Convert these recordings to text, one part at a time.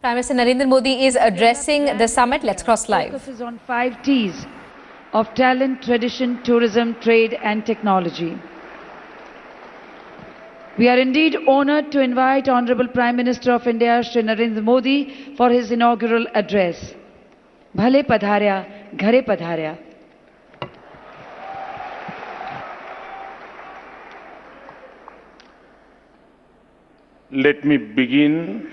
Prime Minister Narendra Modi is addressing the summit. Let's cross live. Focuses on 5 T's of talent, tradition, tourism, trade and technology. We are indeed honored to invite Honorable Prime Minister of India, Shri Narendra Modi, for his inaugural address. Bhale padharya, ghare padharya. Let me begin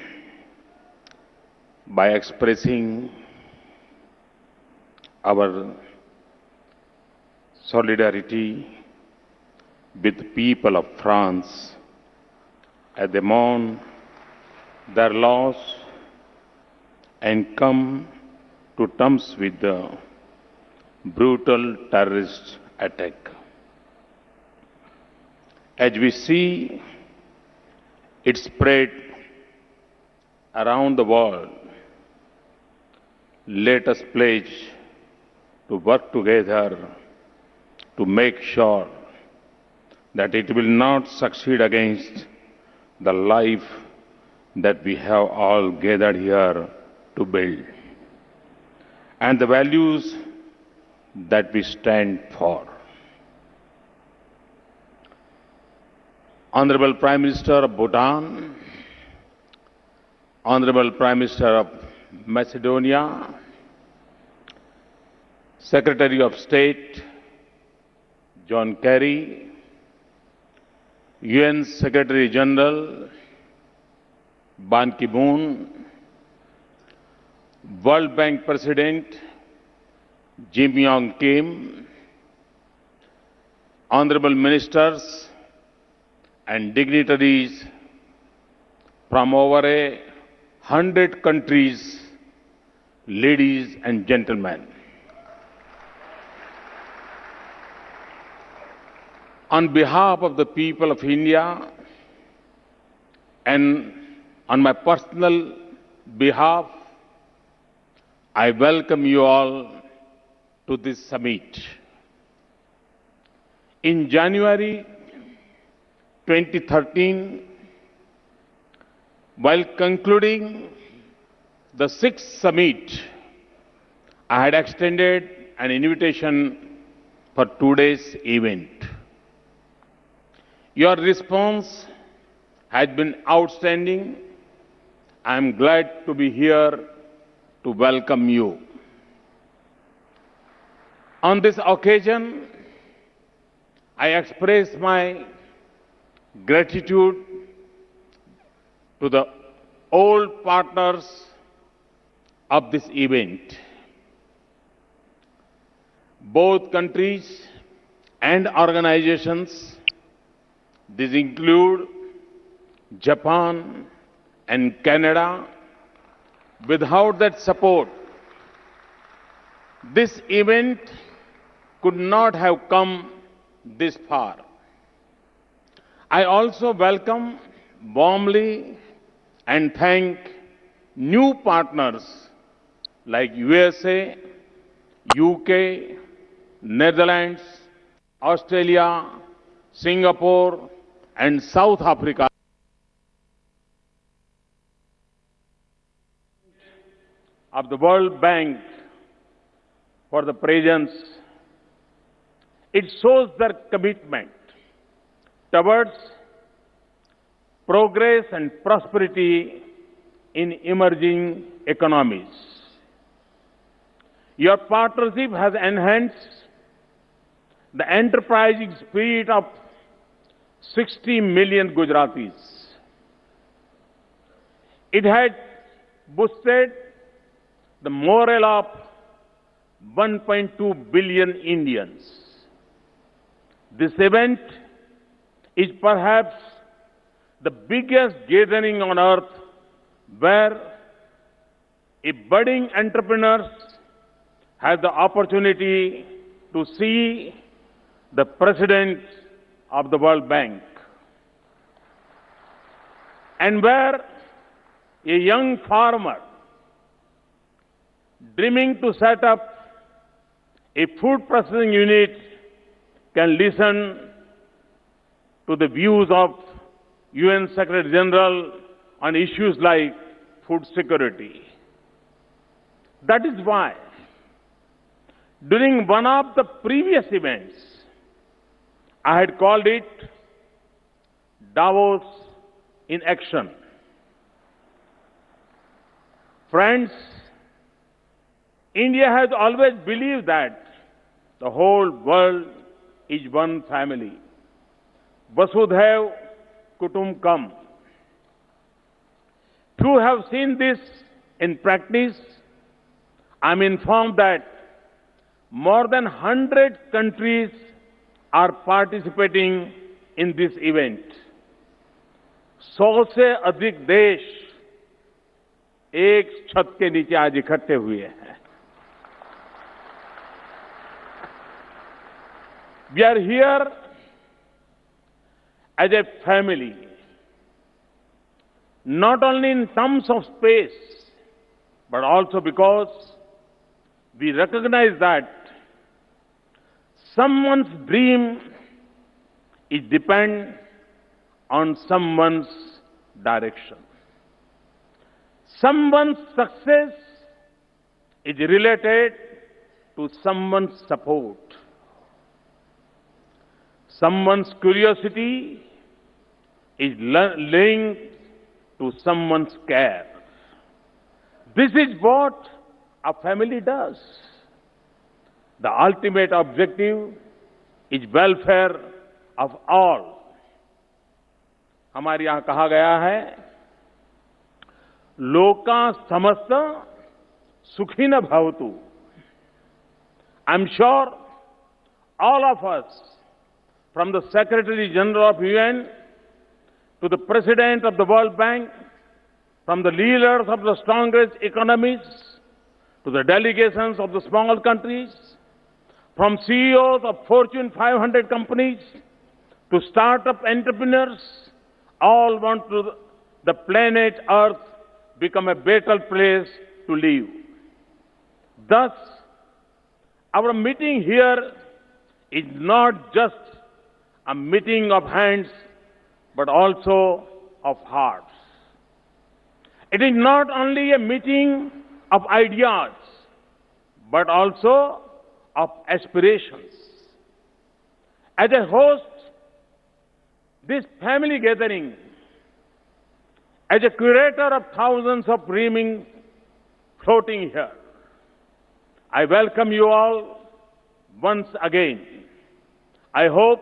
by expressing our solidarity with the people of France as they mourn their loss and come to terms with the brutal terrorist attack. As we see it spread around the world, let us pledge to work together to make sure that it will not succeed against the life that we have all gathered here to build and the values that we stand for. Honorable Prime Minister of Bhutan, Honorable Prime Minister of Macedonia, Secretary of State John Kerry, UN Secretary General Ban Ki-moon, World Bank President Jim Yong Kim, Honorable Ministers and dignitaries from over 100 countries, ladies and gentlemen. On behalf of the people of India and on my personal behalf, I welcome you all to this summit. In January 2013, while concluding the 6th summit, I had extended an invitation for today's event. Your response has been outstanding. I am glad to be here to welcome you. On this occasion, I express my gratitude to the old partners of this event. Both countries and organizations, these include Japan and Canada. Without that support, this event could not have come this far. I also welcome warmly and thank new partners like USA, UK, Netherlands, Australia, Singapore, and South Africa of the World Bank for the presence. It shows their commitment towards progress and prosperity in emerging economies. Your partnership has enhanced the enterprising spirit of 60 million Gujaratis. It had boosted the morale of 1.2 billion Indians. This event is perhaps the biggest gathering on earth where a budding entrepreneurs have the opportunity to see the President of the World Bank, and where a young farmer dreaming to set up a food processing unit can listen to the views of UN Secretary General on issues like food security. That is why, during one of the previous events, I had called it Davos in action. Friends, India has always believed that the whole world is one family. Vasudhaiv Kutumbakam. Few have seen this in practice. I'm informed that more than 100 countries are participating in this event. 100 से अधिक देश एक छत के नीचे आज इकट्ठे हुए हैं. We are here as a family, not only in terms of space, but also because we recognize that someone's dream is depend on someone's direction. Someone's success is related to someone's support. Someone's curiosity is linked to someone's care. This is what a family does. The ultimate objective is welfare of all. हमारे यहां कहा गया है, लोका समस्त सुखिन भवतु. I'm sure all of us, from the Secretary General of UN to the President of the World Bank, from the leaders of the strongest economies to the delegations of the small countries, from CEOs of Fortune 500 companies to startup entrepreneurs, all want the planet Earth become a better place to live. Thus, our meeting here is not just a meeting of hands, but also of hearts. It is not only a meeting of ideas, but also of aspirations. As a host, this family gathering, as a curator of thousands of dreaming floating here, I welcome you all once again. I hope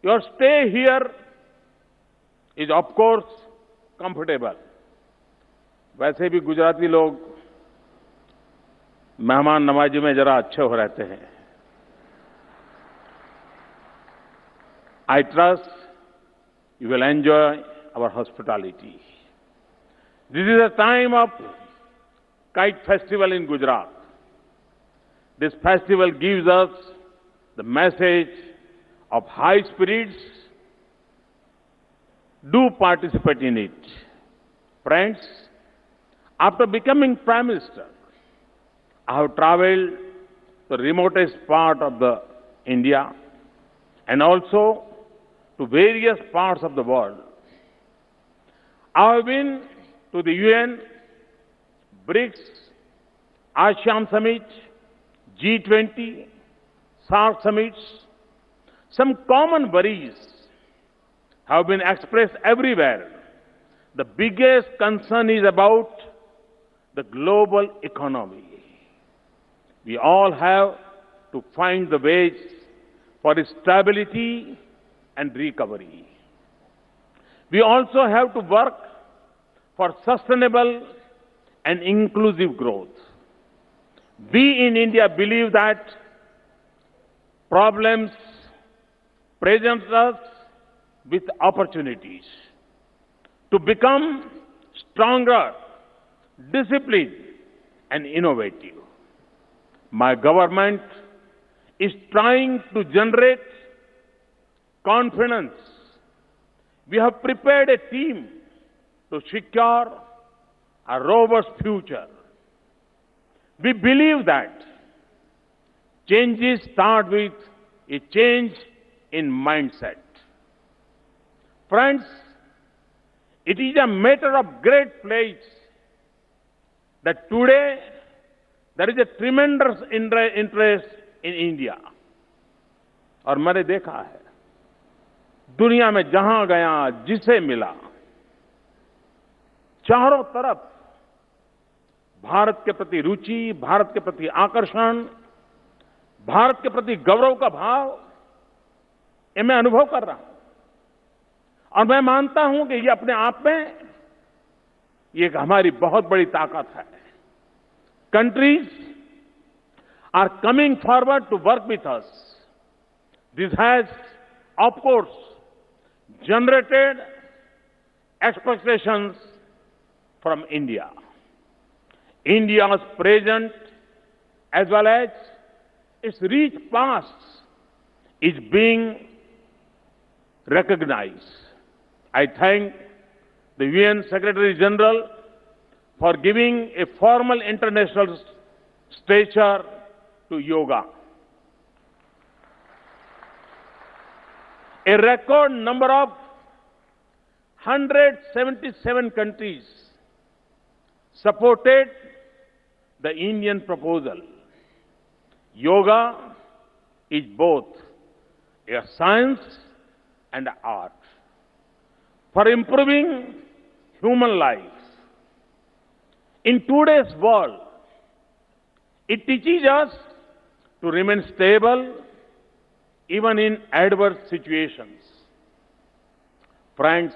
your stay here is, of course, comfortable. वैसे भी गुजराती लोग मेहमान नवाजी में जरा अच्छे हो रहते हैं. I trust you will enjoy our hospitality. This is a time of kite festival in Gujarat. This festival gives us the message of high spirits. Do participate in it. Friends, after becoming Prime Minister, I have traveled to the remotest part of India and also to various parts of the world. I have been to the UN, BRICS, ASEAN Summit, G20, SAARC summits. Some common worries have been expressed everywhere. The biggest concern is about the global economy. We all have to find the ways for stability and recovery. We also have to work for sustainable and inclusive growth. We in India believe that problems present us with opportunities to become stronger, disciplined, and innovative. My government is trying to generate confidence. We have prepared a team to secure a robust future. We believe that changes start with a change in mindset. Friends, it is a matter of great place that today there is a tremendous interest in India. और मैंने देखा है दुनिया में जहां गया जिसे मिला चारों तरफ भारत के प्रति रुचि, भारत के प्रति आकर्षण, भारत के प्रति गौरव का भाव ये मैं अनुभव कर रहा हूं। और मैं मानता हूं कि ये अपने आप में ये एक हमारी बहुत बड़ी ताकत है। Countries are coming forward to work with us. This has of course generated expectations from India. India's present as well as its rich past is being recognized. I thank the UN Secretary General for giving a formal international stature to yoga. A record number of 177 countries supported the Indian proposal. Yoga is both a science and art for improving human life. In today's world, it teaches us to remain stable even in adverse situations. Friends,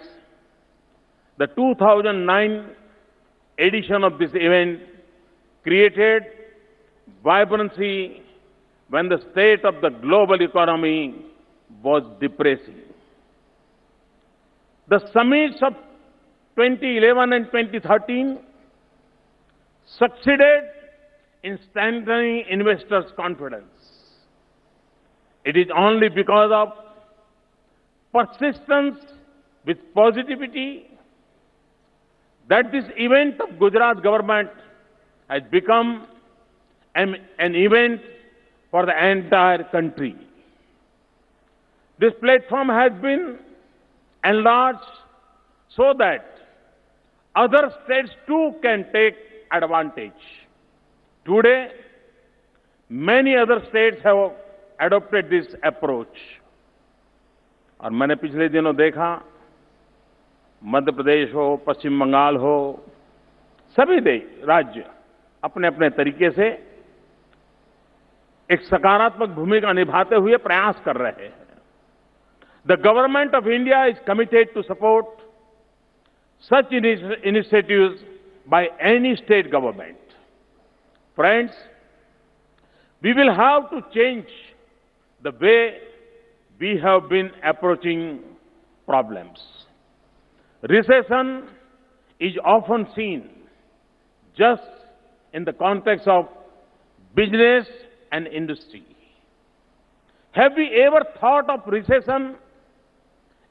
the 2009 edition of this event created vibrancy when the state of the global economy was depressing. The summits of 2011 and 2013 succeeded in strengthening investors' confidence. It is only because of persistence with positivity that this event of Gujarat government has become an event for the entire country. This platform has been enlarged so that other states too can take advantage. Today, many other states have adopted this approach. और मैंने पिछले दिनों देखा मध्य प्रदेश हो, पश्चिम बंगाल हो, सभी राज्य अपने अपने तरीके से एक सकारात्मक भूमिका निभाते हुए प्रयास कर रहे हैं। The government of India is committed to support such initiatives by any state government. Friends, we will have to change the way we have been approaching problems. Recession is often seen just in the context of business and industry. Have we ever thought of recession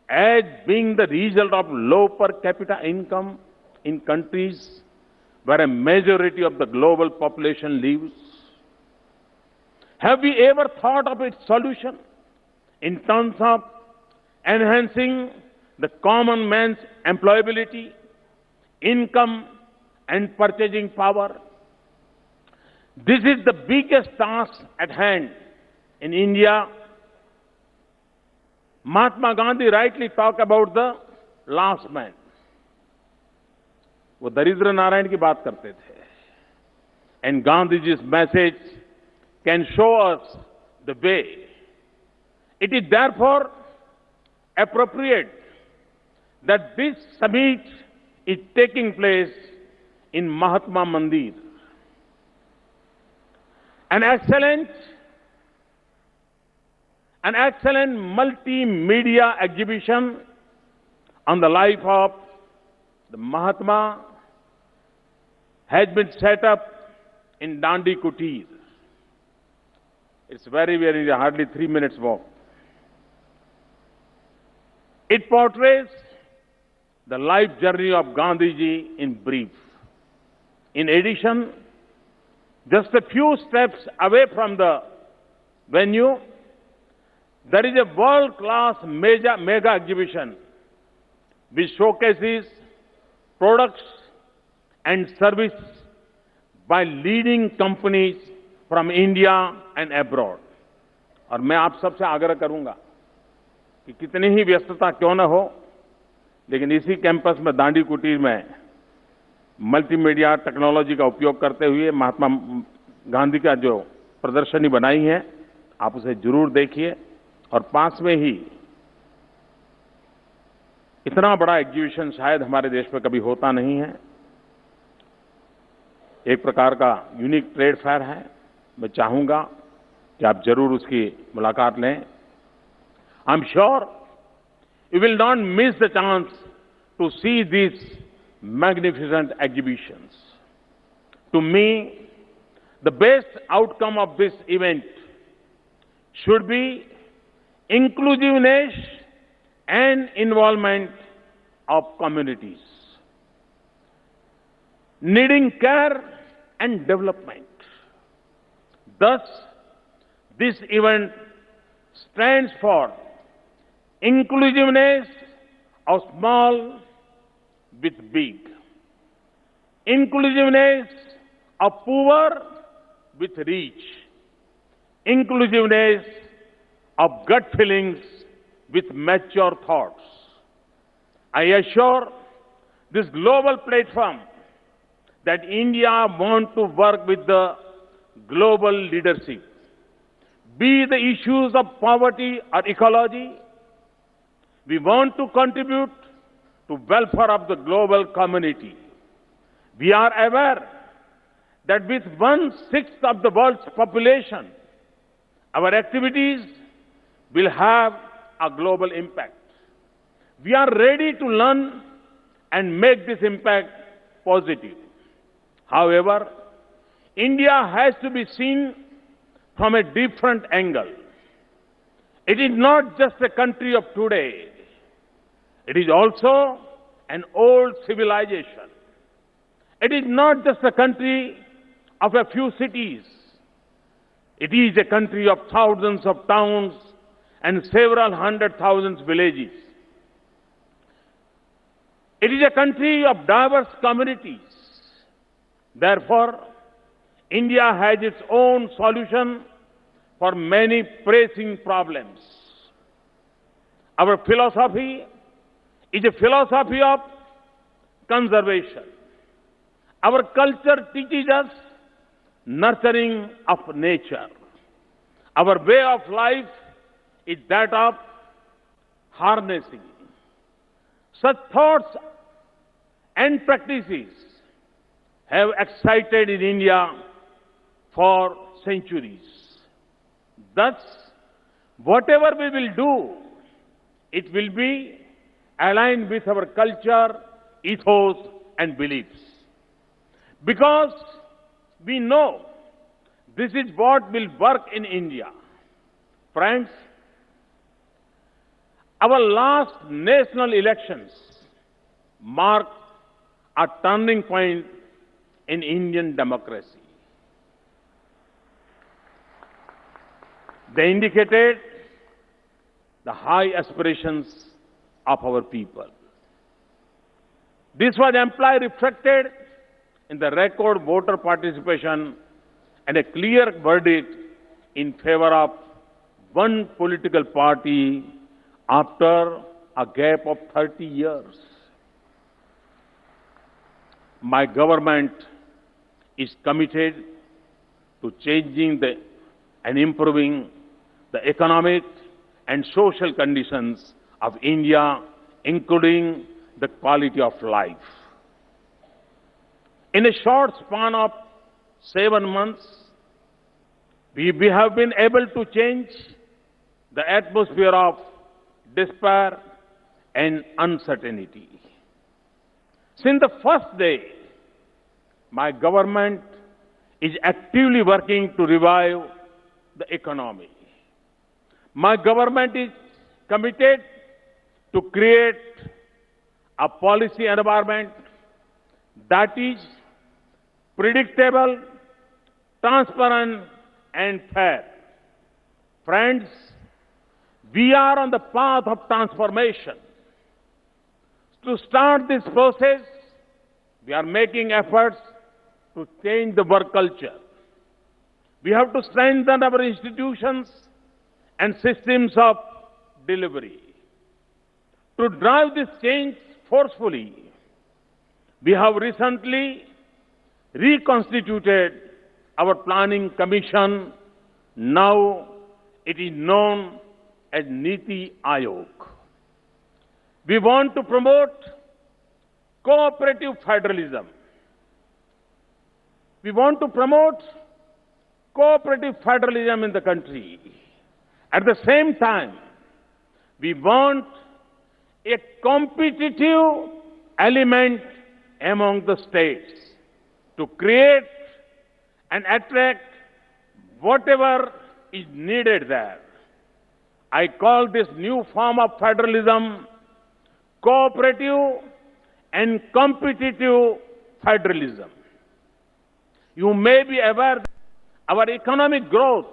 as being the result of low per capita income in countries where a majority of the global population lives? Have we ever thought of its solution in terms of enhancing the common man's employability, income, and purchasing power? This is the biggest task at hand in India. Mahatma Gandhi rightly talked about the last man. वो दरिद्र नारायण की बात करते थे. And Gandhiji's message can show us the way. It is therefore appropriate that this summit is taking place in Mahatma Mandir. An excellent multimedia exhibition on the life of the Mahatma has been set up in Dandi Kutir. It's very hardly 3 minutes walk. It portrays the life journey of Gandhiji in brief. In addition, just a few steps away from the venue, there is a world-class mega exhibition which showcases products and services by leading companies from India and abroad. और मैं आप सबसे आग्रह करूंगा कि कितनी ही व्यस्तता क्यों न हो, लेकिन इसी कैंपस में दांडी कुटीर में मल्टीमीडिया टेक्नोलॉजी का उपयोग करते हुए महात्मा गांधी का जो प्रदर्शनी बनाई है, आप उसे जरूर देखिए। और पास में ही इतना बड़ा एग्जीबिशन शायद हमारे देश में कभी होता नहीं है, एक प्रकार का यूनिक ट्रेड फेयर है। मैं चाहूंगा कि आप जरूर उसकी मुलाकात लें। I am sure you will not miss the chance to see this magnificent exhibitions. To me, the best outcome of this event should be inclusiveness and involvement of communities, needing care and development. Thus, this event stands for inclusiveness of small with big, inclusiveness of poor with rich, inclusiveness of gut feelings with mature thoughts. I assure this global platform that India wants to work with the global leadership, be the issues of poverty or ecology. We want to contribute to welfare of the global community. We are aware that with 1/6 of the world's population, our activities will have a global impact. We are ready to learn and make this impact positive. However, India has to be seen from a different angle. It is not just a country of today. It is also an old civilization. It is not just a country of a few cities. It is a country of thousands of towns and several hundred thousand villages. It is a country of diverse communities. Therefore, India has its own solution for many pressing problems. Our philosophy is a philosophy of conservation. Our culture teaches us nurturing of nature. Our way of life is that of harnessing. Such thoughts and practices have excited in India for centuries. Thus, whatever we will do, it will be aligned with our culture, ethos, and beliefs. Because we know this is what will work in India. Friends, our last national elections mark a turning point in Indian democracy. They indicated the high aspirations of our people. This was amply reflected in the record voter participation and a clear verdict in favor of one political party after a gap of 30 years. My government is committed to changing and improving the economic and social conditions of India, including the quality of life. In a short span of 7 months, we have been able to change the atmosphere of despair and uncertainty. Since the first day, my government is actively working to revive the economy. My government is committed to create a policy environment that is predictable, transparent, and fair. Friends, we are on the path of transformation. To start this process, we are making efforts to change the work culture. We have to strengthen our institutions and systems of delivery. To drive this change forcefully, we have recently reconstituted our planning commission. Now it is known as Niti Aayog. We want to promote cooperative federalism. We want to promote cooperative federalism in the country. At the same time, we want a competitive element among the states to create and attract whatever is needed there. I call this new form of federalism cooperative and competitive federalism. You may be aware that our economic growth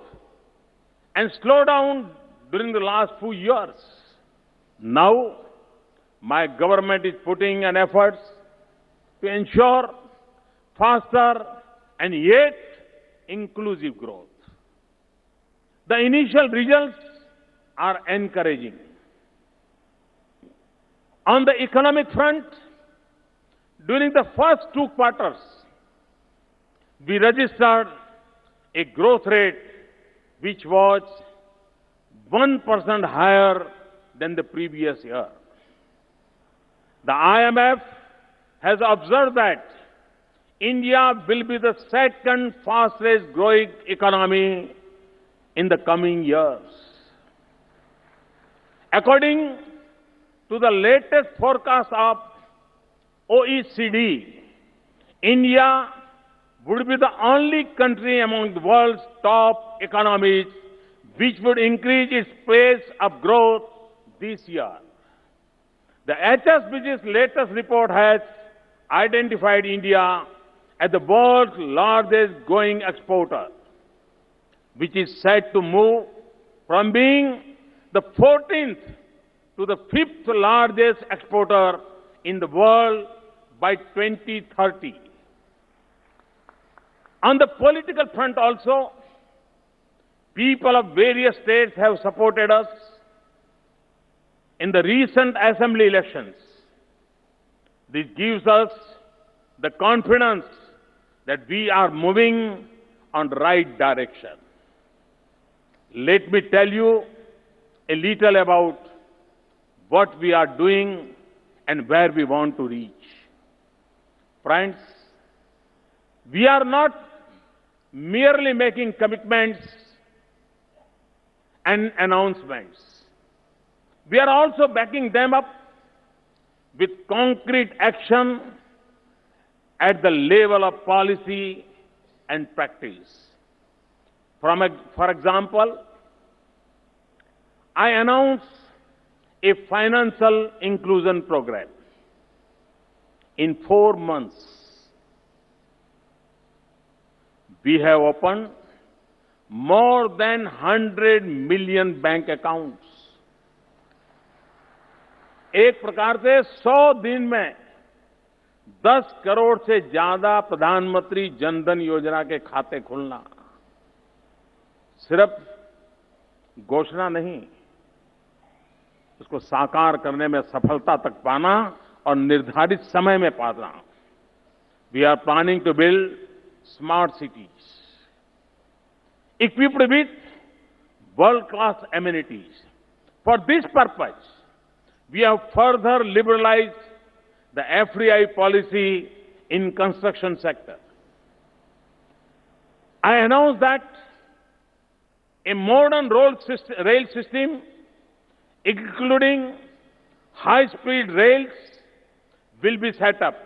and slowdown during the last few years. Now, my government is putting an effort to ensure faster and yet inclusive growth. The initial results are encouraging. On the economic front, during the first 2 quarters, we registered a growth rate which was 1% higher than the previous year. The IMF has observed that India will be the second fastest growing economy in the coming years. According to the latest forecast of OECD, India would be the only country among the world's top economies which would increase its pace of growth this year. The HSBC's latest report has identified India as the world's largest growing exporter, which is set to move from being the 14th to the 5th largest exporter in the world by 2030. On the political front also, people of various states have supported us in the recent assembly elections. This gives us the confidence that we are moving on the right direction. Let me tell you a little about what we are doing and where we want to reach. Friends, we are not merely making commitments and announcements. We are also backing them up with concrete action at the level of policy and practice. For example, I announced a financial inclusion program. In 4 months, we have opened more than 100 million bank accounts. एक प्रकार से 100 दिन में 10 करोड़ से ज्यादा प्रधानमंत्री जनधन योजना के खाते खुलना सिर्फ घोषणा नहीं, उसको साकार करने में सफलता तक पाना और निर्धारित समय में पाना. We are planning to build smart cities equipped with world-class amenities. For this purpose, we have further liberalized the FDI policy in construction sector. I announced that a modern rail system, including high-speed rails, will be set up.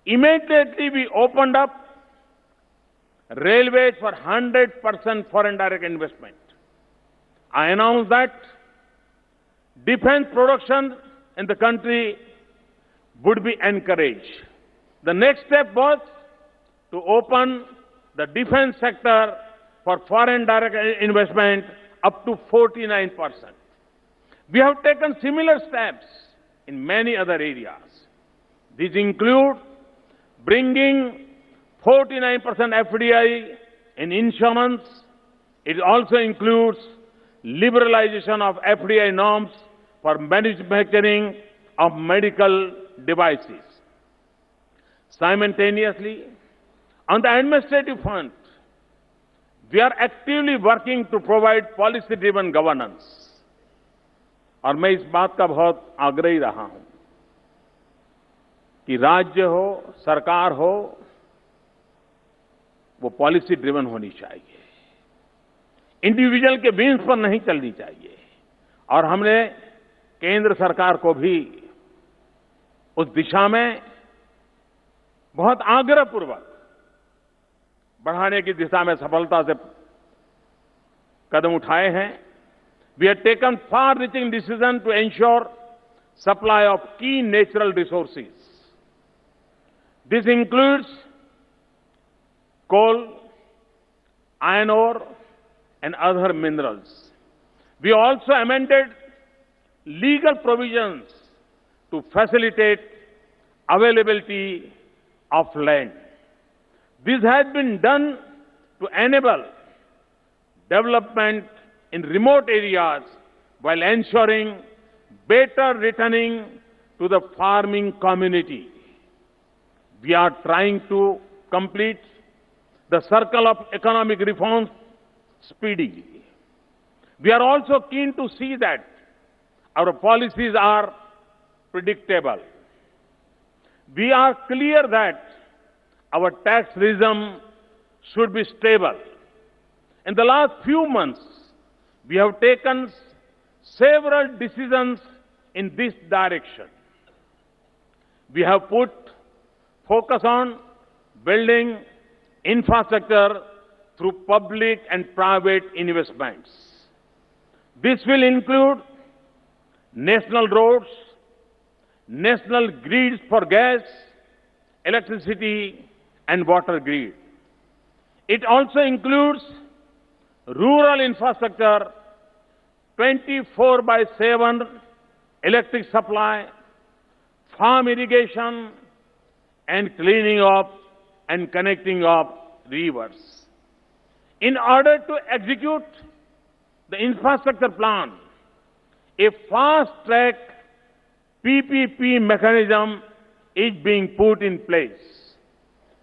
Immediately, we opened up railways for 100% foreign direct investment. I announced that defense production in the country would be encouraged. The next step was to open the defense sector for foreign direct investment up to 49%. We have taken similar steps in many other areas. These include bringing 49% FDI in insurance. It also includes liberalization of FDI norms for manufacturing of medical devices. Simultaneously, on the administrative front, we are actively working to provide policy-driven governance. और मैं इस बात का बहुत आग्रही रहा हूं कि राज्य हो, सरकार हो, वो पॉलिसी ड्रिवन होनी चाहिए, इंडिविजुअल के व्हील्स पर नहीं चलनी चाहिए। और हमने केंद्र सरकार को भी उस दिशा में बहुत आग्रहपूर्वक बढ़ाने की दिशा में सफलता से कदम उठाए हैं। We have taken far-reaching decisions to ensure supply of key natural resources. This includes coal, iron ore, and other minerals. We also amended legal provisions to facilitate availability of land. This has been done to enable development in remote areas while ensuring better returning to the farming community. We are trying to complete the circle of economic reforms speedily. We are also keen to see that our policies are predictable. We are clear that our tax regime should be stable. In the last few months, we have taken several decisions in this direction. We have put focus on building infrastructure through public and private investments. This will include national roads, national grids for gas, electricity, and water grid. It also includes rural infrastructure, 24/7 electric supply, farm irrigation, and cleaning up and connecting of rivers. In order to execute the infrastructure plan, a fast-track PPP mechanism is being put in place.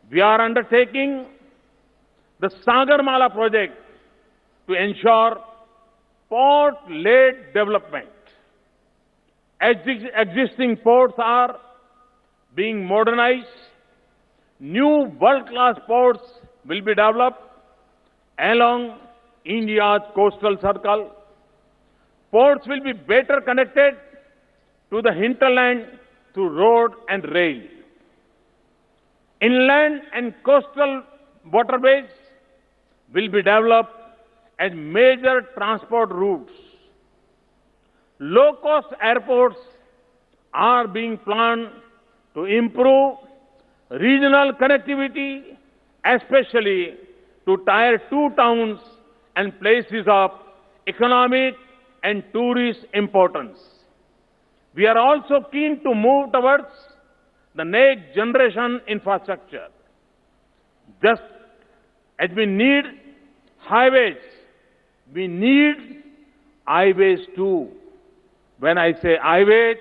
We are undertaking the Sagarmala project to ensure port-led development. Existing ports are being modernized. New world-class ports will be developed along India's coastal circle. Ports will be better connected to the hinterland through road and rail. Inland and coastal waterways will be developed as major transport routes. Low-cost airports are being planned to improve regional connectivity, especially to Tier 2 towns and places of economic and tourist importance. We are also keen to move towards the next generation infrastructure. Just as we need highways, we need highways too. When I say highways,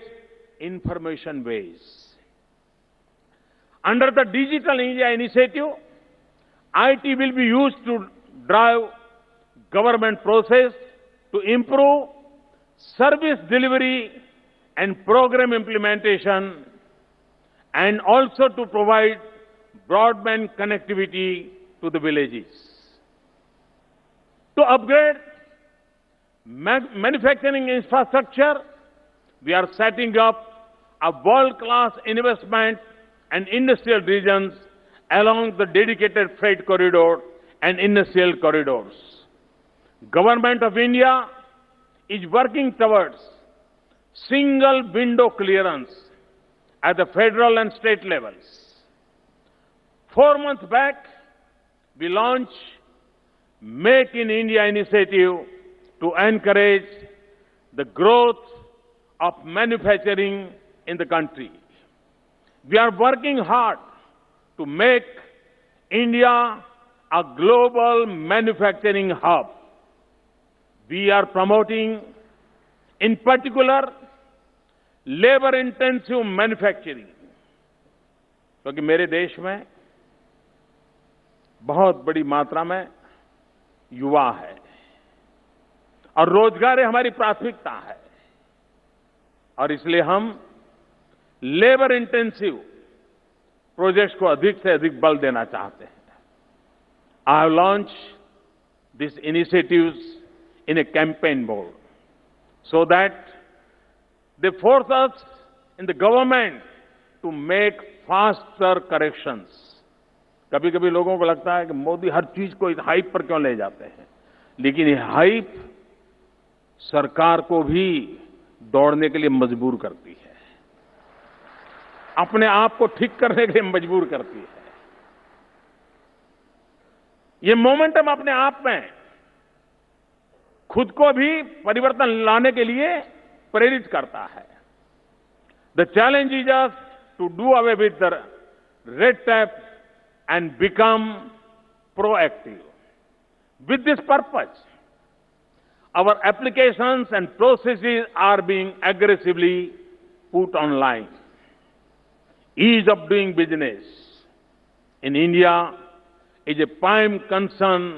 information ways. Under the Digital India initiative, IT will be used to drive government process to improve service delivery and program implementation, and also to provide broadband connectivity to the villages. To upgrade manufacturing infrastructure, we are setting up a world-class investment and industrial regions along the dedicated freight corridor and industrial corridors. Government of India is working towards single window clearance at the federal and state levels. 4 months back, we launched Make in India initiative to encourage the growth of manufacturing in the country. We are working hard to make India a global manufacturing hub. We are promoting, in particular, labor-intensive manufacturing. क्योंकि मेरे देश में बहुत बड़ी मात्रा में युवा है और रोजगार हमारी प्राथमिकता है और इसलिए हम लेबर इंटेंसिव प्रोजेक्ट्स को अधिक से अधिक बल देना चाहते हैं. I have launched these initiatives in a campaign mode so that they force us in the government to make faster corrections. कभी-कभी लोगों को लगता है कि मोदी हर चीज को इस हाइप पर क्यों ले जाते हैं, लेकिन ये हाइप सरकार को भी दौड़ने के लिए मजबूर करती है, अपने आप को ठीक करने के लिए मजबूर करती है. ये मोमेंटम अपने आप में खुद को भी परिवर्तन लाने के लिए प्रेरित करता है. The challenge is us to do away with the red tape and become proactive. With this purpose our applications and processes are being aggressively put online. Ease of doing business in India is a prime concern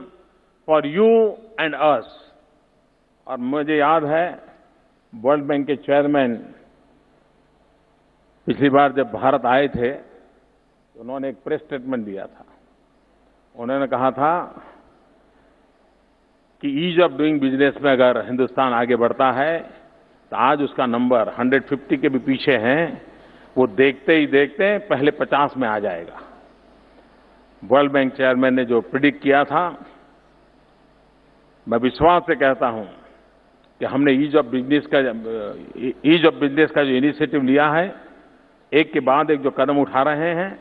for you and us. और मुझे याद है world bank के chairman पिछली बार जब भारत आए थे तो उन्होंने एक प्रेस स्टेटमेंट दिया था. उन्होंने कहा था कि ईज ऑफ डूइंग बिजनेस में अगर हिंदुस्तान आगे बढ़ता है तो आज उसका नंबर 150 के भी पीछे हैं, वो देखते ही देखते पहले 50 में आ जाएगा. वर्ल्ड बैंक चेयरमैन ने जो प्रिडिक्ट किया था, मैं विश्वास से कहता हूं कि हमने ईज ऑफ बिजनेस का जो इनिशिएटिव लिया है, एक के बाद एक जो कदम उठा रहे हैं,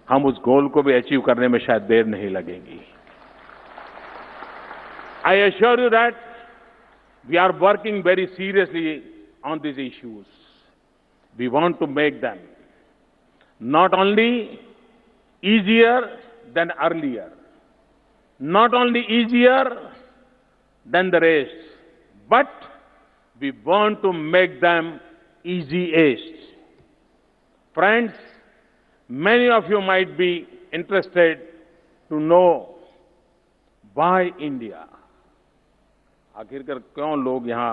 हम उस गोल को भी अचीव करने में शायद देर नहीं लगेगी. I assure you that we are working very seriously on these issues. We want to make them not only easier than earlier, not only easier than the rest, but we want to make them easiest. Friends, many of you might be interested to know why India. आखिरकार क्यों लोग यहां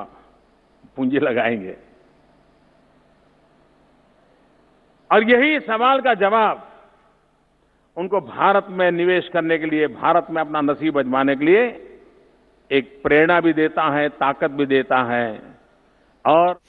पूंजी लगाएंगे, और यही सवाल का जवाब उनको भारत में निवेश करने के लिए, भारत में अपना नसीब आजमाने के लिए एक प्रेरणा भी देता है, ताकत भी देता है. और